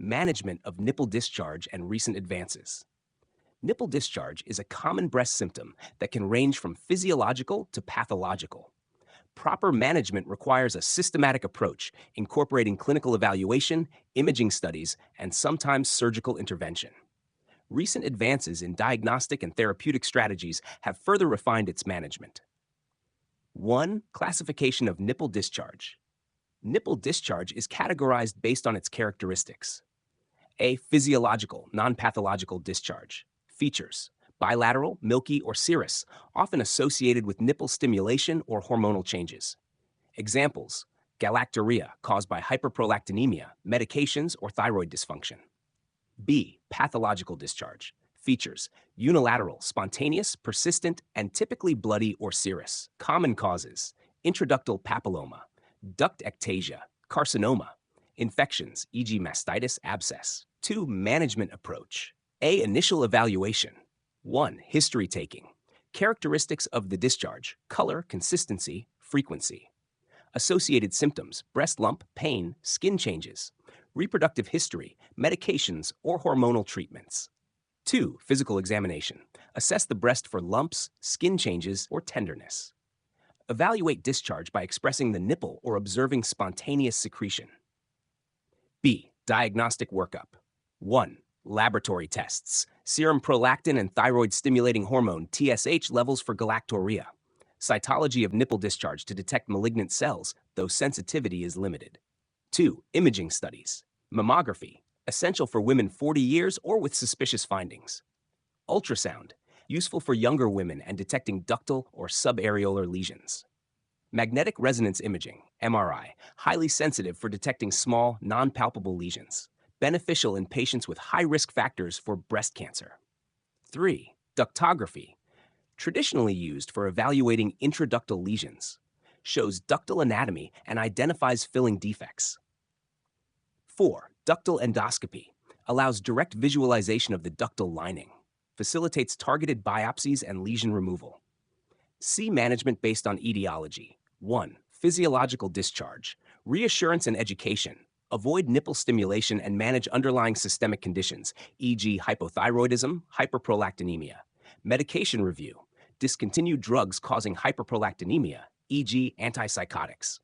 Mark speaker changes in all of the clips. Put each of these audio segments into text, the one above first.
Speaker 1: Management of nipple discharge and recent advances. Nipple discharge is a common breast symptom that can range from physiological to pathological. Proper management requires a systematic approach, incorporating clinical evaluation, imaging studies, and sometimes surgical intervention. Recent advances in diagnostic and therapeutic strategies have further refined its management. 1. Classification of nipple discharge. Nipple discharge is categorized based on its characteristics. A. Physiological, non-pathological discharge. Features: bilateral, milky, or serous, often associated with nipple stimulation or hormonal changes. Examples: galactorrhea caused by hyperprolactinemia, medications, or thyroid dysfunction. B. Pathological discharge. Features: unilateral, spontaneous, persistent, and typically bloody or serous. Common causes: intraductal papilloma, duct ectasia, carcinoma, infections, e.g. mastitis, abscess. 2. Management approach. A. Initial evaluation. 1. History taking. Characteristics of the discharge: color, consistency, frequency. Associated symptoms: breast lump, pain, skin changes. Reproductive history, medications, or hormonal treatments. 2. Physical examination. Assess the breast for lumps, skin changes, or tenderness. Evaluate discharge by expressing the nipple or observing spontaneous secretion. B. Diagnostic workup. 1. Laboratory tests: serum prolactin and thyroid-stimulating hormone TSH levels for galactorrhea. Cytology of nipple discharge to detect malignant cells, though sensitivity is limited. 2. Imaging studies. Mammography, essential for women 40 years or with suspicious findings. Ultrasound, useful for younger women and detecting ductal or subareolar lesions. Magnetic resonance imaging, MRI, highly sensitive for detecting small, non-palpable lesions. Beneficial in patients with high risk factors for breast cancer. 3. Ductography, traditionally used for evaluating intraductal lesions. Shows ductal anatomy and identifies filling defects. 4. Ductal endoscopy, allows direct visualization of the ductal lining. Facilitates targeted biopsies and lesion removal. C. Management based on etiology. 1. Physiological discharge, reassurance and education. Avoid nipple stimulation and manage underlying systemic conditions, e.g. hypothyroidism, hyperprolactinemia. Medication review, discontinue drugs causing hyperprolactinemia, e.g. antipsychotics.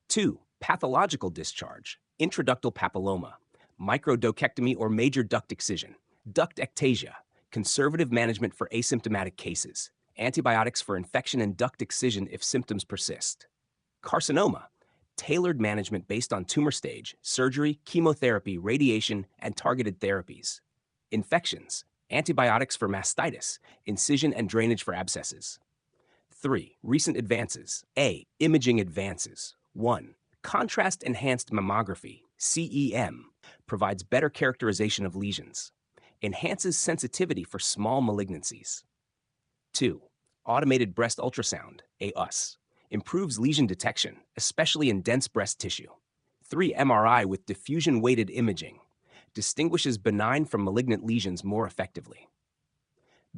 Speaker 1: 2. Pathological discharge, intraductal papilloma, microdocectomy or major duct excision, duct ectasia, conservative management for asymptomatic cases, antibiotics for infection and duct excision if symptoms persist. Carcinoma, tailored management based on tumor stage, surgery, chemotherapy, radiation, and targeted therapies. Infections, antibiotics for mastitis, incision and drainage for abscesses. 3. Recent advances. A. Imaging advances. 1. Contrast-enhanced mammography, CEM, provides better characterization of lesions. Enhances sensitivity for small malignancies. 2. Automated breast ultrasound, AUS, improves lesion detection, especially in dense breast tissue. 3. MRI with diffusion-weighted imaging, distinguishes benign from malignant lesions more effectively.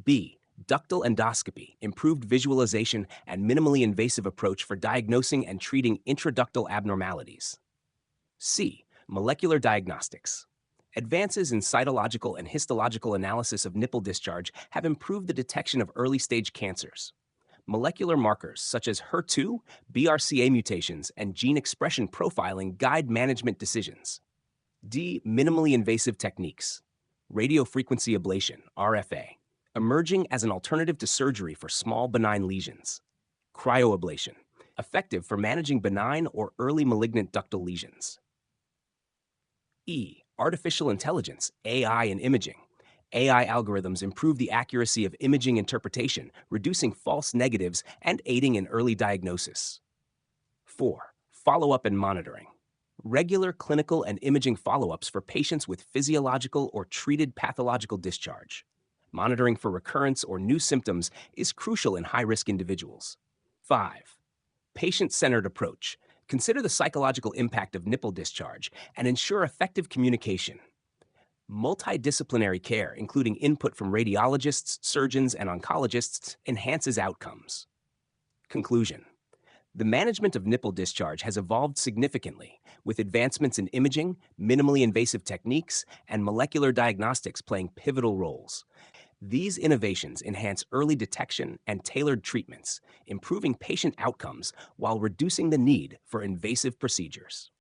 Speaker 1: B. Ductal endoscopy, improved visualization and minimally invasive approach for diagnosing and treating intraductal abnormalities. C. Molecular diagnostics. Advances in cytological and histological analysis of nipple discharge have improved the detection of early-stage cancers. Molecular markers such as HER2, BRCA mutations, and gene expression profiling guide management decisions. D. Minimally invasive techniques. Radiofrequency ablation, RFA, emerging as an alternative to surgery for small benign lesions. Cryoablation, effective for managing benign or early malignant ductal lesions. E. Artificial intelligence, AI in imaging. AI algorithms improve the accuracy of imaging interpretation, reducing false negatives and aiding in early diagnosis. 4. Follow-up and monitoring. Regular clinical and imaging follow-ups for patients with physiological or treated pathological discharge. Monitoring for recurrence or new symptoms is crucial in high-risk individuals. 5. Patient-centered approach. Consider the psychological impact of nipple discharge and ensure effective communication. Multidisciplinary care, including input from radiologists, surgeons, and oncologists, enhances outcomes. Conclusion. The management of nipple discharge has evolved significantly, with advancements in imaging, minimally invasive techniques, and molecular diagnostics playing pivotal roles. These innovations enhance early detection and tailored treatments, improving patient outcomes while reducing the need for invasive procedures.